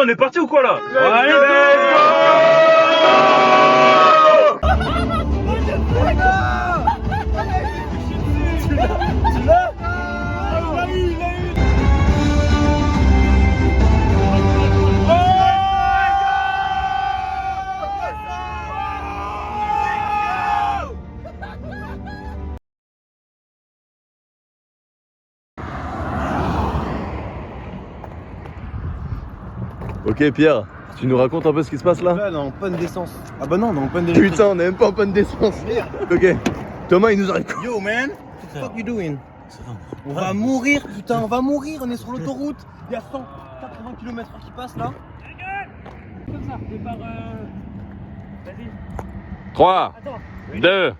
on est parti ou quoi là? Allez, Ok Pierre, tu nous racontes un peu ce qui se passe là? Là, on est en panne d'essence. Ah bah non, on est en panne d'électricité. Putain, on est même pas en panne d'essence. Merde. Ok, Thomas il nous arrive quoi? Yo man, what the fuck you doing? On va mourir, putain, on va mourir, on est sur l'autoroute. Il y a 180 km/h qui passent là. comme ça, départ. Vas-y. 3, Attends. 2,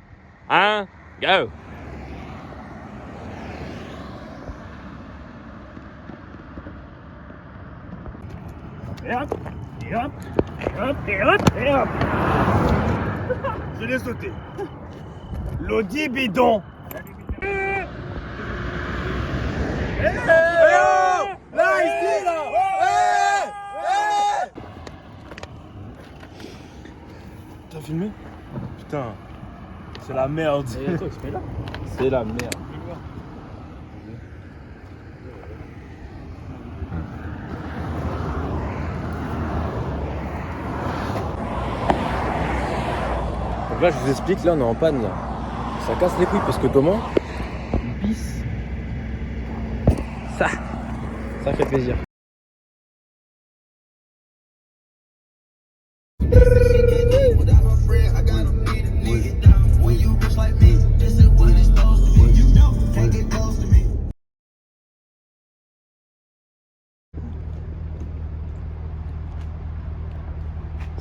1, go! Et hop, et hop, et hop, et hop, et hop. Je l'ai sauté. L'audi bidon. Là, ici, là. T'as filmé? Putain, c'est la merde. C'est la merde. Donc là, je vous explique, là, on est en panne. Là. Ça casse les couilles parce que Thomas, il pisse. Ça fait plaisir.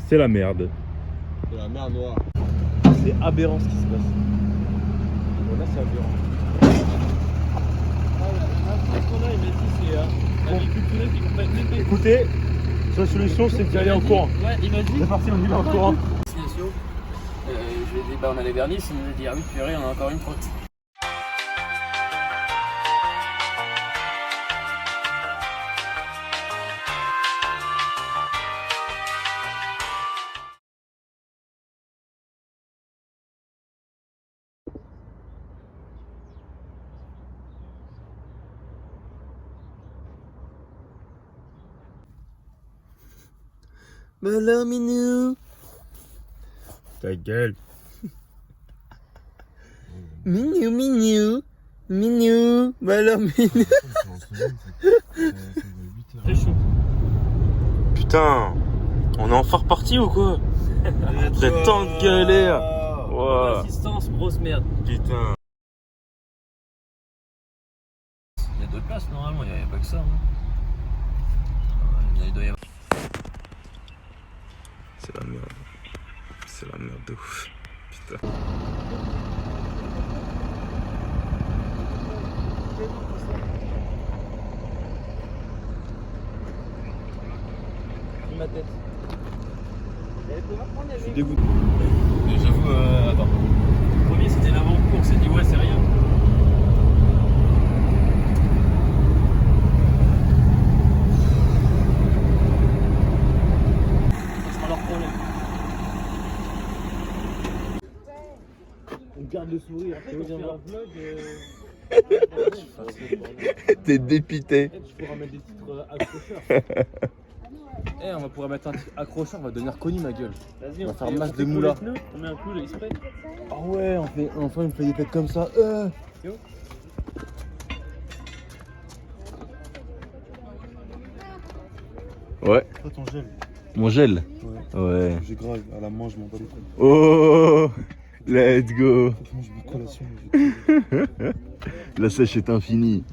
C'est la merde. C'est la mer noire. C'est aberrant ce qui se passe. Bon, là, c'est aberrant. Écoutez, sa solution c'est d'y aller en courant. Ouais, il m'a dit. C'est parti, on y va en courant. Destination. Je lui ai dit, bah on a les vernis, il nous a dit, ah oui, purée, on a encore une faute. Hello, Minou. Ta gueule. Minou, Minou. Minou. Hello, Minou. C'est chaud. Putain, on est enfin reparti ou quoi? Après tant de galères. Wow. Assistance, grosse merde. Putain. Il y a d'autres places normalement, il n'y a pas que ça. Hein. Il doit y avoir. C'est la merde. C'est la merde de ouf. Putain. Ma tête. Je suis dégoûté. Mais j'avoue, attends. Le premier c'était l'avant-cours, on s'est dit, ouais, c'est rien. Ça sera leur problème. On garde le sourire. Après, quand on fait un vlog, T'es dépité. tu pourras mettre des titres accrocheurs. On va pouvoir mettre un titre accrocheur, on va devenir connu, ma gueule. Vas-y, On va faire un match de moula. On met un clou là, exprès. Ah ouais, enfin, il me fait des têtes comme ça. Ouais. Toi, ton gel. Mon gel. Ouais. Ouais. J'ai grave, à la main, je m'en bats les couilles. Oh, let's go. Franchement, je me collation. La sèche est infinie.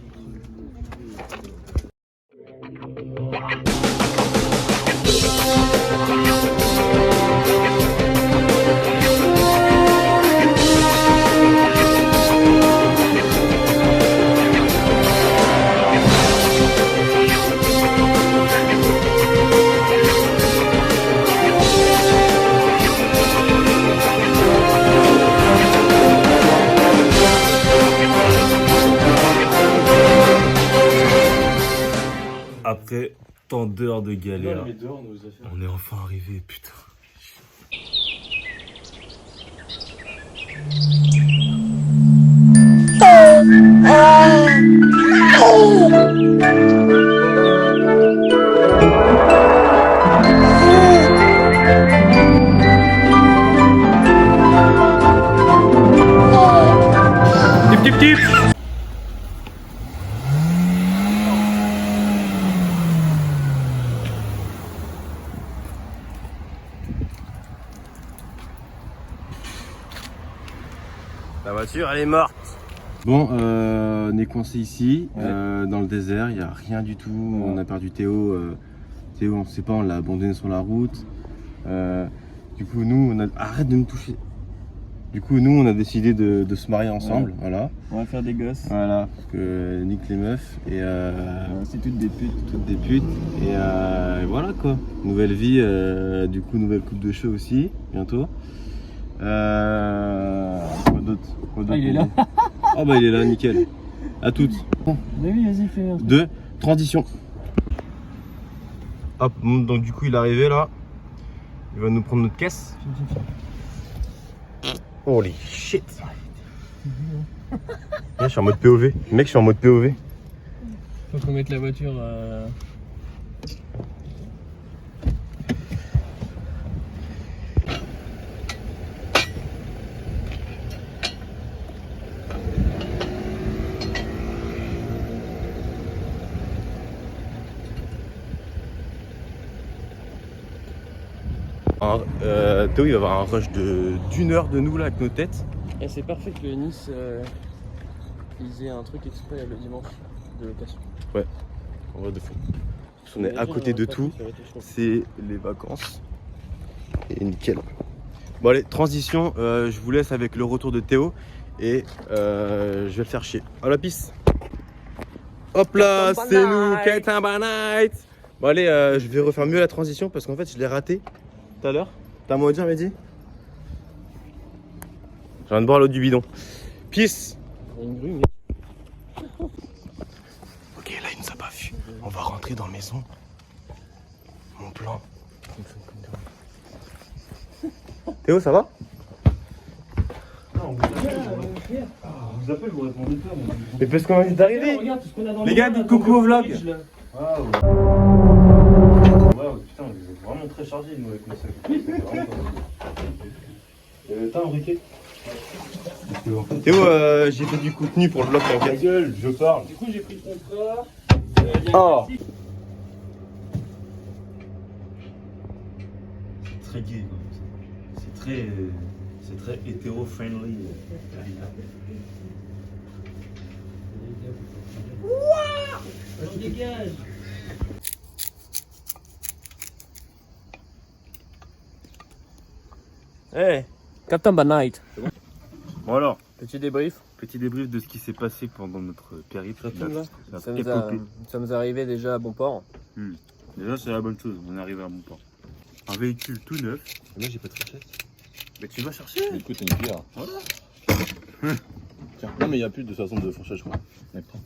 Après Tant d'heures de galère. Mais dehors, nos affaires. On est enfin arrivé, putain. Tip tip tip. La voiture, elle est morte. Bon, on est coincé ici, dans le désert, il n'y a rien du tout. On a perdu Théo. Théo, on ne sait pas, on l'a abandonné sur la route. Du coup, nous, on a... Arrête de me toucher. Du coup, nous, on a décidé de se marier ensemble, voilà. On va faire des gosses. Voilà, parce que nique les meufs. Et C'est toutes des putes. toutes des putes. Et voilà quoi. Nouvelle vie, du coup, nouvelle coupe de cheveux aussi, bientôt. Quoi d'autre Ah, il est là. Ah bah il est là, nickel. À toutes. Mais oui, vas-y, fais un truc. De transition. Hop, donc du coup il est arrivé là. Il va nous prendre notre caisse. Holy shit. Je suis en mode POV. Mec, je suis en mode POV. Faut qu'on mette la voiture. Théo il va avoir un rush d'une heure de nous là avec nos têtes. Et c'est parfait que Nice ils aient un truc exprès le dimanche de location. En vrai de fou. Parce qu'on est à côté de tout. C'est les vacances. Et nickel. Bon allez, transition, je vous laisse avec le retour de Théo. Et je vais le faire chier. À la piste. Hop là, c'est nous, Captain Banite. Bon allez, je vais refaire mieux la transition parce qu'en fait je l'ai raté tout à l'heure. T'as un mot à dire, Mehdi? Je viens de boire l'eau du bidon. Peace. Une grue, mais... Ok, là il nous a pas vu. On va rentrer dans la maison. Mon plan. Théo, ça va? On vous appelle, vous répondez pas. Mais parce qu'on vient d'arriver. Regarde tout ce qu'on a dans Les les gars, mains, dites coucou au vlog. Waouh. Waouh, putain, vous êtes vraiment très chargés, nous, avec nos sacs. T'as un briquet? Théo, j'ai fait du contenu pour le vlog, Ta t'inquiète. gueule, je parle. Du coup, j'ai pris le contrat. Oh. C'est très gay, quoi. C'est très hétéro-friendly. On dégage. Hey. Captain Banite. Bon alors, Petit débrief. petit débrief de ce qui s'est passé pendant notre périple. Notre Ça nous épopée. sommes arrivés déjà à bon port. Déjà, c'est la bonne chose, on est arrivé à bon port. Un véhicule tout neuf. Moi, j'ai pas de fourchette. Mais tu vas chercher. Mais écoute, t'es une pierre. Voilà. Tiens, non, mais il n'y a plus de façon de fourchette, je crois. Mais prends.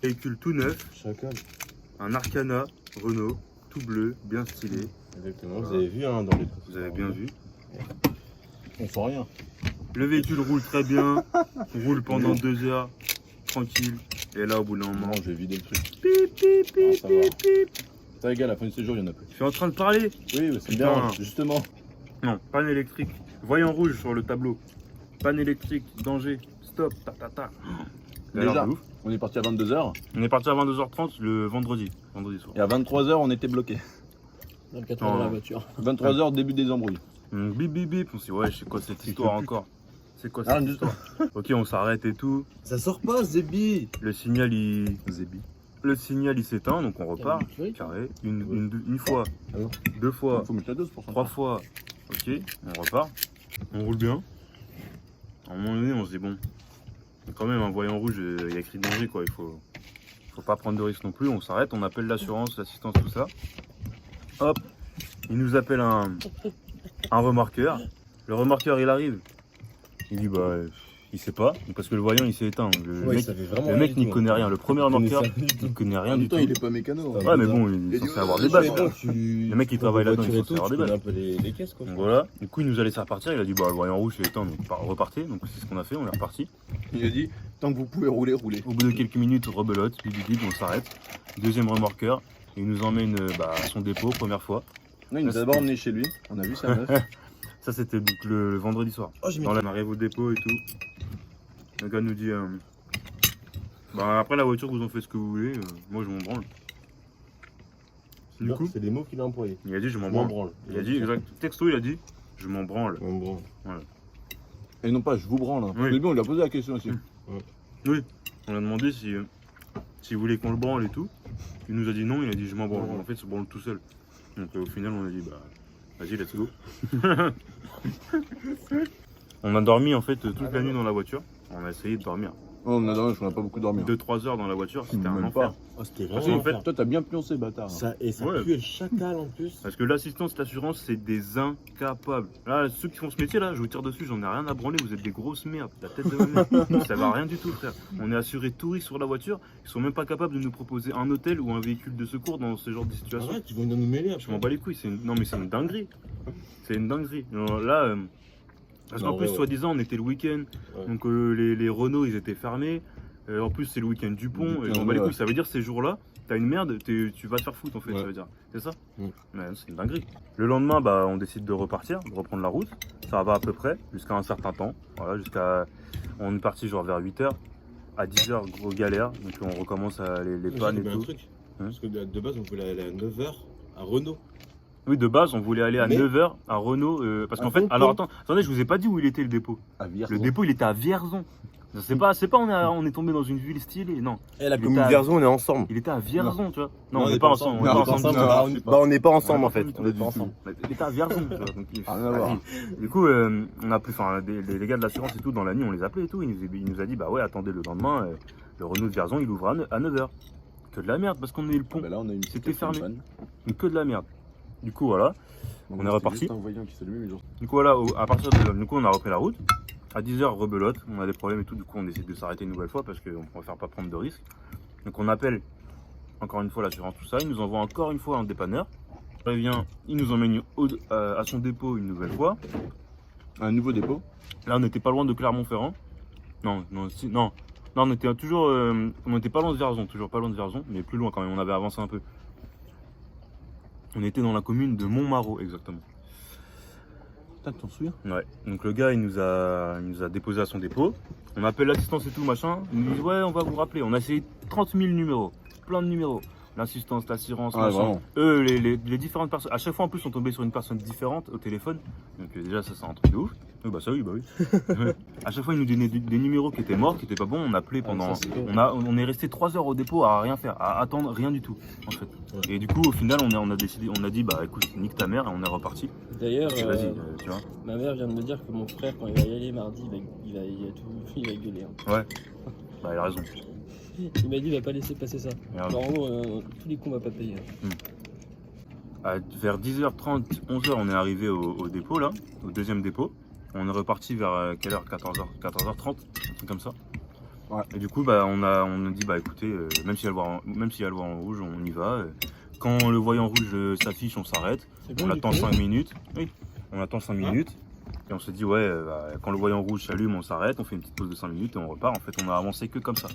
Véhicule tout neuf, Chacun. un Arcana Renault, tout bleu, bien stylé. Exactement, vous avez vu hein, dans les. Vous avez bien vu. On sent rien. Le véhicule roule très bien, roule pendant 2 heures, tranquille. Et là, au bout d'un moment, Non, je vais vider le truc. pip, pip, Ah, pip, ça va. pip, pip. Ça, les gars, à la fin du séjour, il y en a plus. Je suis en train de parler. Oui, mais c'est Putain. bien, justement. Non, panne électrique. Voyant rouge sur le tableau. Panne électrique, danger, stop, ta ta ta. Déjà, on est parti à 22h On est parti à 22h30 le vendredi soir. et à 23h, on était bloqué. 24 heures dans la voiture. 23h, début des embrouilles. Bip bip bip, on s'est dit ouais, c'est quoi cette histoire encore? C'est quoi Rien cette du histoire? Ok, on s'arrête et tout. Ça sort pas, Zébi. Le signal il s'éteint, donc on repart. Oui. Carré. Une fois, Ah bon 2 fois, Il faut mettre la dose pour ça. 3 fois. Ok, on repart. On roule bien. À un moment donné, on se dit bon, quand même un voyant rouge, il y a écrit danger quoi. Il faut pas prendre de risque non plus. On s'arrête, on appelle l'assurance, l'assistance, tout ça. Hop, il nous appelle un remorqueur. Le remorqueur il arrive. Il dit bah Il sait pas, parce que le voyant il s'est éteint. Le mec n'y connaît rien. Le premier remorqueur, il connaît rien En du même temps, tout. il est pas mécano. Ouais, mais bon, il est censé avoir des bases. Le mec qui travaille là-dedans, il est censé avoir des bases. un peu les caisses quoi. Donc voilà, du coup il nous a laissé repartir, il a dit bah le voyant rouge c'est éteint, donc repartez, donc c'est ce qu'on a fait, on est reparti. Il a dit tant que vous pouvez rouler, roulez. Au bout de quelques minutes, rebelote, bip, on s'arrête. Deuxième remorqueur, il nous emmène à son dépôt, première fois. Non, il nous a d'abord emmené chez lui, on a vu sa meuf. Ça c'était donc le vendredi soir. Dans on arrive au dépôt et tout. Le gars nous dit bah après la voiture vous en faites ce que vous voulez, moi je m'en branle. Du coup, c'est des mots qu'il a employés. il a dit je m'en Je m'en branle. branle. Il a dit exact, texto il a dit je m'en branle. Bon. Et non pas, je vous branle. Oui. Au début, on lui a posé la question aussi. Oui, on lui a demandé s'il voulait qu'on le branle et tout. Il nous a dit non, il a dit je m'en branle. En fait, il se branle tout seul. Donc au final, on a dit bah vas-y, let's go. On a dormi en fait toute la nuit dans la voiture. On a essayé de dormir. Oh, on a dormi, on a pas beaucoup dormi. 2-3 heures dans la voiture, c'était un Même enfer. Oh, c'était Parce qu'en vraiment. fait, Toi, t'as bien pioncé, bâtard. Ça Ouais. pue le chacal en plus. parce que l'assistance, l'assurance, c'est des incapables. Là, ceux qui font ce métier là, je vous tire dessus, j'en ai rien à branler, vous êtes des grosses merdes, la tête de ma mère. Ça va rien du tout, frère. On est assuré tout risque sur la voiture, ils sont même pas capables de nous proposer un hôtel ou un véhicule de secours dans ce genre de situation. Arrête, tu vas nous mêler après. Je m'en bats les couilles, non mais c'est une dinguerie. C'est une dinguerie. Alors là, parce qu'en Non, plus, ouais. soi-disant, on était le week-end, Ouais. donc les Renault, ils étaient fermés. En plus, c'est le week-end du pont, et je m'en bats les couilles. Ça veut dire ces jours-là, t'as une merde, tu vas te faire foutre en fait, Ouais. ça veut dire. C'est ça Mm. Ouais, c'est une dinguerie. Le lendemain, bah, on décide de repartir, de reprendre la route. Ça va à peu près, jusqu'à un certain temps. Voilà, on est parti genre vers 8h. À 10h, gros galère. Donc on recommence à les pannes et un tout. truc. Hein Parce que de base, on voulait aller à 9h à Renault. Oui, de base, on voulait aller à Mais- 9h à Renault. Parce qu'en À fait, Renault. alors attendez, je vous ai pas dit où il était le dépôt. À Vierzon. Le dépôt, il était à Vierzon. C'est pas on est tombé dans une ville stylée, non. Et la Il commune était à- Vierzon, on est ensemble. Il était à Vierzon, tu vois. Non, Non, on n'est pas ensemble. On est pas ensemble. On n'est pas ensemble en Ouais, fait. pas On du n'est pas tout. ensemble. Il était à Vierzon, tu vois. Donc, Rien à voir. vas-y. Du coup, on a pris, enfin, les gars de l'assurance et tout, dans la nuit, on les appelait et tout. Il nous a dit, bah ouais, attendez le lendemain, le Renault de Vierzon, il ouvre à 9h. Que de la merde, parce qu'on est le pont. Bah là, on a une C'était fermé. panne. Donc, que de la merde. Du coup, voilà. Donc, On est reparti. juste un voyant qui s'allumait, mais genre. Du coup, voilà, à partir de là, du coup, on a repris la route. À 10h, rebelote, on a des problèmes et tout. Du coup, on décide de s'arrêter une nouvelle fois parce qu'on préfère pas prendre de risques. Donc, on appelle encore une fois l'assurance, tout ça. Il nous envoie encore une fois un dépanneur. Il revient, il nous emmène à son dépôt une nouvelle fois. Un nouveau dépôt. Là, on n'était pas loin de Clermont-Ferrand. Non, on était toujours. On n'était pas loin de Vierzon, toujours pas loin de Vierzon, mais plus loin quand même. On avait avancé un peu. On était dans la commune de Montmarault, exactement. Putain, tu t'en souviens? Ouais, donc le gars il nous a déposé à son dépôt. On appelle l'assistance et tout machin. Il nous dit ouais, on va vous rappeler. On a essayé 30 000 numéros, plein de numéros. L'assistance, l'assurance, Ah, machin. vraiment. Eux, les différentes personnes. À chaque fois en plus, on tombait sur une personne différente au téléphone. Donc déjà, ça c'est un truc de ouf. Bah ça oui, bah oui. Ouais. À chaque fois, ils nous donnaient des numéros qui étaient morts, qui étaient pas bons. On appelait pendant. ça, c'est cool. On est resté 3 heures au dépôt à rien faire, à attendre rien du tout en fait. Ouais. Et du coup, au final, on a dit bah écoute, nique ta mère et on est reparti. D'ailleurs, Vas-y, tu vois. ma mère vient de me dire que mon frère, quand il va y aller mardi, il va gueuler. Hein. Bah il a raison. Il m'a dit, il va pas laisser passer ça. Merde. Normalement, tous les cons, on va pas payer. Vers 10h30, 11h, on est arrivé au dépôt là, au deuxième dépôt. On est reparti vers quelle heure 14h30, un truc comme ça. Ouais. Et du coup, bah, on a dit, bah écoutez, même s'il y a le voie en rouge, on y va. Quand le voyant rouge s'affiche, on s'arrête. C'est On bon, attend du coup 5 minutes. Oui, on attend 5 minutes. Et on se dit, ouais, quand le voyant rouge s'allume, on s'arrête, on fait une petite pause de 5 minutes et on repart. En fait, on a avancé que comme ça.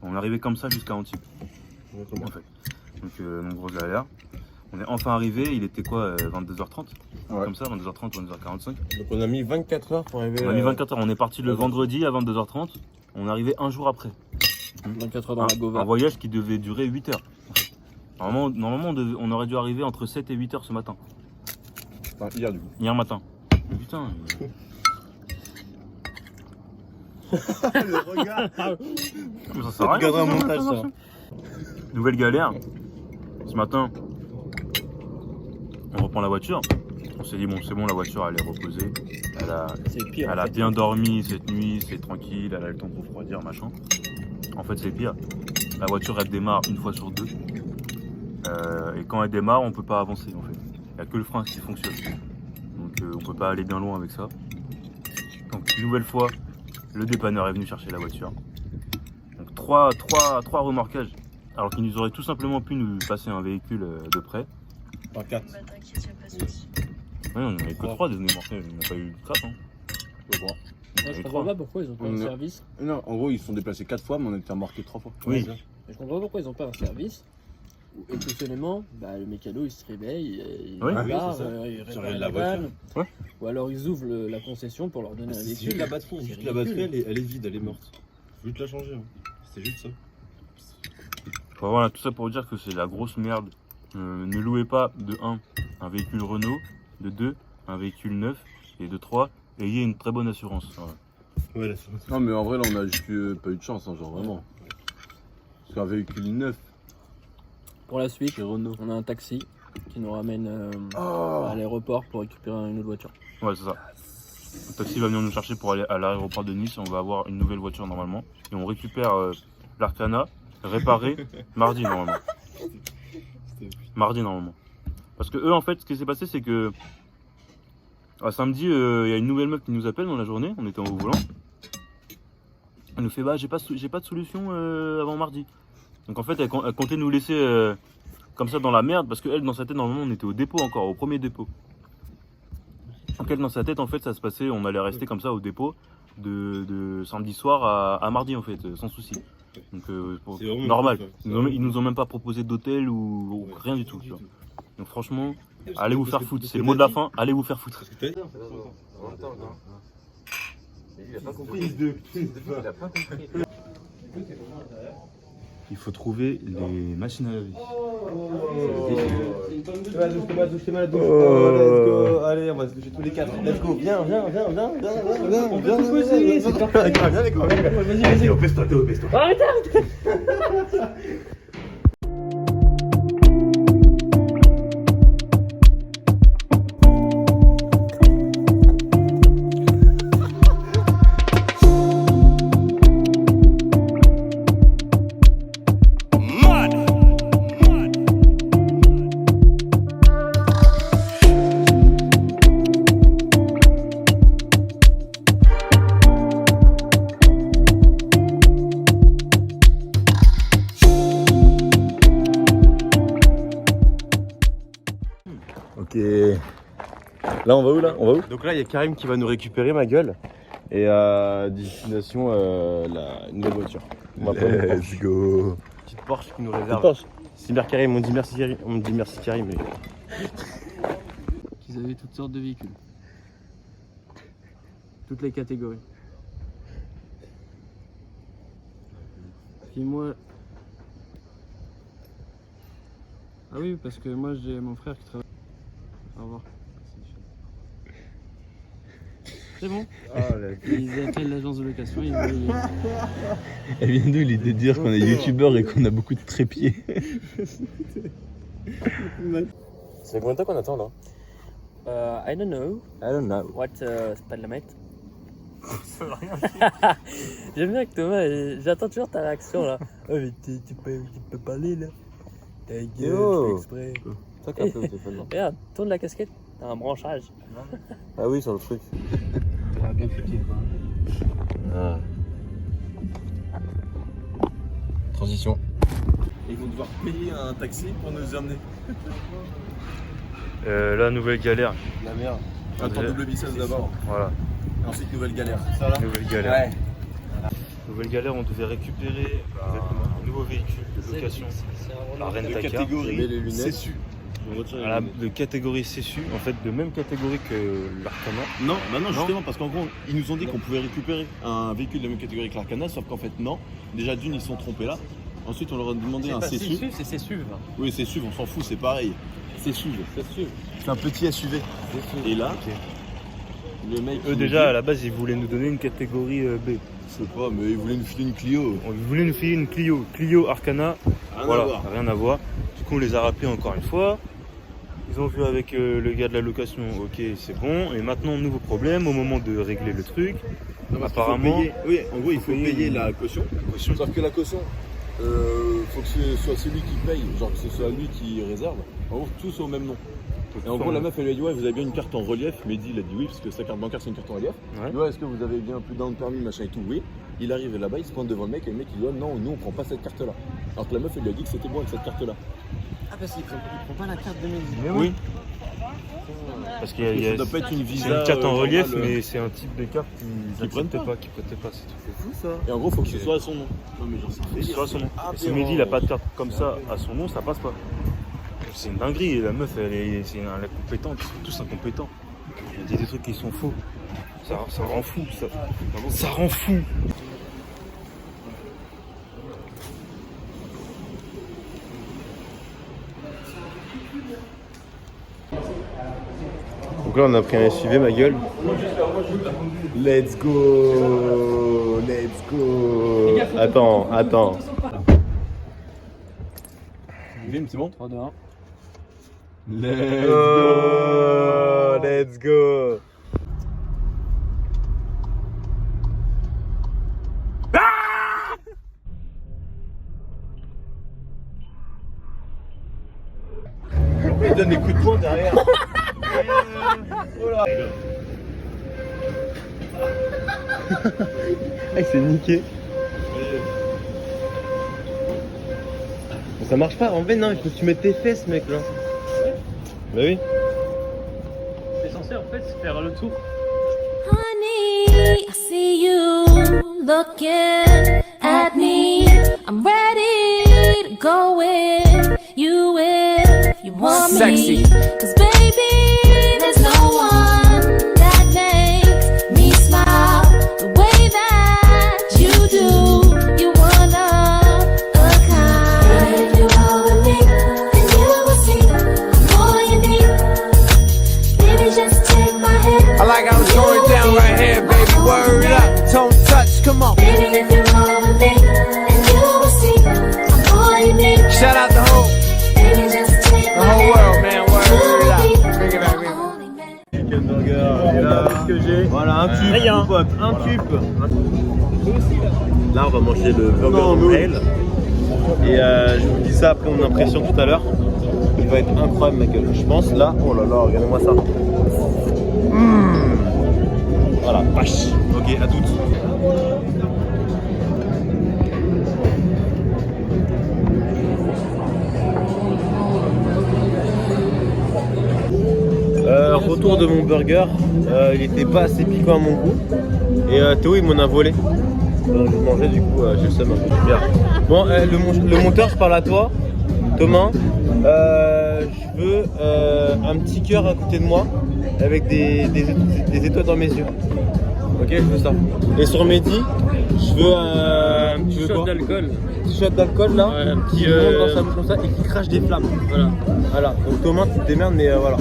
On est arrivé comme ça jusqu'à Antibes, en fait. Donc, grosse galère. On est enfin arrivé, il était quoi, 22h30 Ouais. Comme ça, 22h30, 22h45. Donc on a mis 24 heures pour arriver. On a mis 24h, on est parti le vendredi à 22h30. On est arrivé un jour après. 24 heures dans la Un Gova. voyage qui devait durer 8 heures. En fait. Normalement on aurait dû arriver entre 7 et 8 heures ce matin. Enfin, hier, du coup. Hier matin. Putain. Le regard. Ça sert à rien. Regarde un montage ça. Nouvelle galère. Ce matin, on reprend la voiture. On s'est dit, bon, c'est bon, la voiture, elle est reposée. C'est pire. Elle en a fait. bien dormi cette nuit, c'est tranquille, elle a le temps de refroidir, machin. En fait, c'est pire. La voiture, elle démarre une fois sur deux. Et quand elle démarre, on peut pas avancer, en fait. Il n'y a que le frein qui fonctionne. Donc, on peut pas aller bien loin avec ça. Donc, une nouvelle fois, Le dépanneur est venu chercher la voiture. Donc trois remorquages. Alors qu'ils nous auraient tout simplement pu nous passer un véhicule de près. Pas 4. Bah t'inquiète, y'a pas de soucis. Ouais, on n'en avait que 3 des remorquages, on n'a pas eu de crasse. Hein. Je vois. Moi, je Et comprends trois. pas pourquoi ils ont pas un Non. service. Non, en gros, ils se sont déplacés 4 fois, mais on a été remorqués 3 fois. Oui. Je comprends pas pourquoi ils ont pas un service où exceptionnellement, bah, le mécano il se réveille, il Oui. part, Oui, c'est ça. il Sur répare la la voiture. vanne. Ouais. Ou alors ils ouvrent la concession pour leur donner un C'est véhicule. juste la batterie. C'est Juste la ridicule. batterie, elle est vide, elle est morte. Faut juste la changer. Hein. C'est juste ça. Enfin, voilà, tout ça pour dire que c'est la grosse merde. Ne louez pas de 1 un véhicule Renault, de 2 un véhicule neuf, et de 3 ayez une très bonne assurance. Voilà. Ouais, là, c'est Non, mais en vrai, là, on a juste pas eu de chance, hein, genre vraiment. Parce qu'un véhicule neuf, Pour la suite, chez Renault. on a un taxi qui nous ramène Oh. à l'aéroport pour récupérer une autre voiture. Ouais, c'est ça. Le taxi va venir nous chercher pour aller à l'aéroport de Nice. On va avoir une nouvelle voiture normalement. Et on récupère l'Arcana réparée mardi normalement. Mardi normalement. Parce que eux, en fait, ce qui s'est passé, c'est que samedi, il y a une nouvelle meuf qui nous appelle dans la journée. On était au volant. Elle nous fait bah j'ai pas de solution avant mardi. Donc en fait, elle comptait nous laisser comme ça dans la merde parce qu'elle, dans sa tête, normalement, on était au dépôt encore, au premier dépôt. Donc elle, dans sa tête, en fait, ça se passait, on allait rester comme ça au dépôt de samedi soir à mardi, en fait, sans souci. Donc C'est vraiment normal. cool, ça. Ils nous ont même pas proposé d'hôtel ou rien du tout. Tu vois. Donc franchement, allez vous faire foutre. C'est le mot de la fin. Allez vous faire foutre. Parce que t'as dit. Il a pas compris. Il a pas compris. Il faut trouver les machines à laver. Allez, on va se toucher tous les 4. Let's go, viens. Vas-y, opesse-toi, Théo, opesse-toi. Ok. Là, on va où là? On va où? Donc là, il y a Karim qui va nous récupérer, ma gueule. Et à destination, la nouvelle voiture. On va prendre une Porsche. Let's go. Petite Porsche qui nous réserve. Porsche. Cyber Karim, on dit merci Karim. On dit merci Karim. Mais... Qu'ils avaient toutes sortes de véhicules. Toutes les catégories. Puis moi... Ah oui, parce que moi j'ai mon frère qui travaille. Au revoir. C'est bon. Ils appellent l'agence de location, ils veulent... Elle vient d'où l'idée de dire qu'on est youtubeur et qu'on a beaucoup de trépieds? C'est combien de temps qu'on attend là? I don't know I don't know. what Spadlamate. J'aime bien que Thomas, j'attends toujours ta réaction là. Oh mais tu peux parler là. Ta gueule, Yo. je fais exprès. Toi qui as fait au téléphone là. Regarde, tourne la casquette, t'as un branchage. Ah oui, sur le truc. Bien foutu quoi. Ah. Transition. Ils vont devoir payer un taxi pour nous emmener. La nouvelle galère. La merde. Attends, double bissesse d'abord. Voilà. Ensuite, nouvelle galère. Ça là? Nouvelle galère. Nouvelle galère, on devait récupérer un nouveau véhicule de location. La De Rent-A-Car. catégorie CSU. De catégorie CSU, en fait de même catégorie que l'Arcana. Non, bah non, Non. justement, parce qu'en gros, ils nous ont dit qu'on pouvait récupérer un véhicule de la même catégorie que l'Arcana, sauf qu'en fait, non. Déjà, d'une, ils se sont trompés là. Ensuite, on leur a demandé un CSU. c'est SUV. Oui, c'est SUV, on s'en fout, c'est pareil. C'est SUV. C'est un petit SUV. Et là, le mec. Eux déjà à la base ils voulaient nous donner une catégorie B. Je sais pas, mais ils voulaient nous filer une Clio. Ils voulaient nous filer une Clio Arcana. Rien Voilà, à voir. rien à voir. Du coup on les a rappelés encore une fois. Ils ont vu avec le gars de la location, ok c'est bon. Et maintenant nouveau problème au moment de régler le truc. Non, parce qu'il faut Apparemment, payer- oui, en gros, il faut payer payer une- la caution. Sauf que la caution, faut que ce soit celui qui paye, genre que ce soit lui qui réserve. En gros, tous au même nom. Et en gros, la meuf, elle lui a dit, ouais, vous avez bien une carte en relief. Mehdi, il a dit oui, parce que sa carte bancaire, c'est une carte en relief. Ouais. Il dit, ouais, est-ce que vous avez bien plus d'un de permis, machin et tout? Oui. Il arrive là-bas, il se pointe devant le mec, et le mec, il dit, ouais, non, nous, on prend pas cette carte-là. Alors que la meuf, elle lui a dit que c'était bon avec cette carte-là. Ah, parce qu'il prend pas la carte de Mehdi. Mais Oui. Parce qu'il y a, Ça doit pas être une visa. c'est une carte en relief, normale, mais c'est un type de carte qui prennent prêtait pas. pas, c'est tout. C'est fou ça. Et en gros, faut que ce soit à son nom. Non, mais genre, c'est C'est pas son nom. Ah, Et si Mehdi il a pas de carte comme ça à son nom, ça passe pas. C'est une dinguerie, et la meuf elle est compétente, ils sont tous incompétents. Il y a des trucs qui sont faux. Ça rend fou, ça rend fou. Donc là on a pris un SUV ma gueule. Let's go. Let's go. Attends. c'est bon? 3, 2, 1. Let's go. Il donne des coups de poing derrière. Il s'est niqué. Ça marche pas, en fait non, il faut que tu mettes tes fesses mec là. Bah oui. C'est censé en fait faire le tour. Honey, I see you looking at me. I'm ready to go with you if you want me. 'Cause baby, there's no one that makes me smile the way that you do. You one of a kind. If you roll with me, then you will see I'm all you need. Baby, just take my hand. I like how it's going down right here, baby. Word up, don't touch, come on. Baby, if you roll with me, then you will see I'm all you need. Shout out the whole world, man. Word up. Bring it back, bring it back. Chicken burger. Et là, qu'est-ce que j'ai? Voilà, un tube, mon pote, un tube. Là, on va manger le burger ale. Et je vous dis ça après mon impression tout à l'heure. Il va être incroyable, ma gueule. Je pense là, oh là là, regardez-moi ça. Voilà, vache. Ok, à toutes. Retour de mon burger, il était pas assez piquant à mon goût et Théo il m'en a volé. Donc je mangeais du coup, j'ai le seum un peu bien. Bon, le monteur, je parle à toi, Thomas. Je veux un petit cœur à côté de moi avec des étoiles dans mes yeux. Ok, je veux ça. Et sur Mehdi, je veux un petit Shot d'alcool. shot d'alcool là, Ouais, un petit, qui monte dans sa bouche comme ça et qui crache des flammes. Voilà. Donc Thomas, tu te démerdes, mais voilà.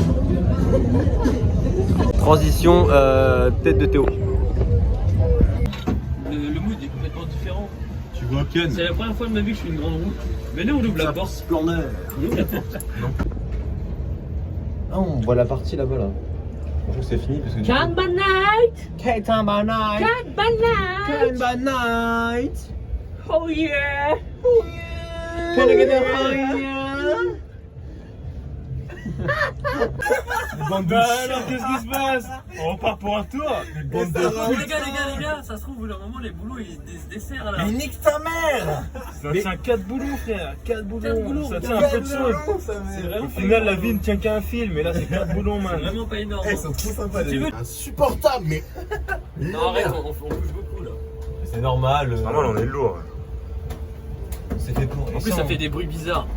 Transition tête de Théo. Le mood est complètement différent. Tu vois Ken? C'est la première fois de ma vie que je fais une grande roue. Venez, on ouvre la porte. On ouvre la porte. Ah, on voit la partie là-bas là. Je trouve que c'est fini parce que Can by night. Can by night. Can by night. Can by night. Oh yeah. Oh yeah. Can I get a oh yeah. Bande de chiens, qu'est-ce qui se passe? On repart pour un tour. Bande de Les gars, ça se trouve, au bout d'un moment, les boulots ils se desserrent là. Mais nique ta mère! Ça tient 4 boulons, frère. 4 boulons. Ça tient un peu de choses. Au final, la vie ne tient qu'à un film. Et là, c'est 4 boulons, man. C'est vraiment pas énorme. Ils sont trop sympas, Tu veux- insupportable, mais. Non, arrête, on bouge beaucoup là. C'est normal. Normal, on est lourd. C'est fait pour. En plus, ça fait des bruits bizarres.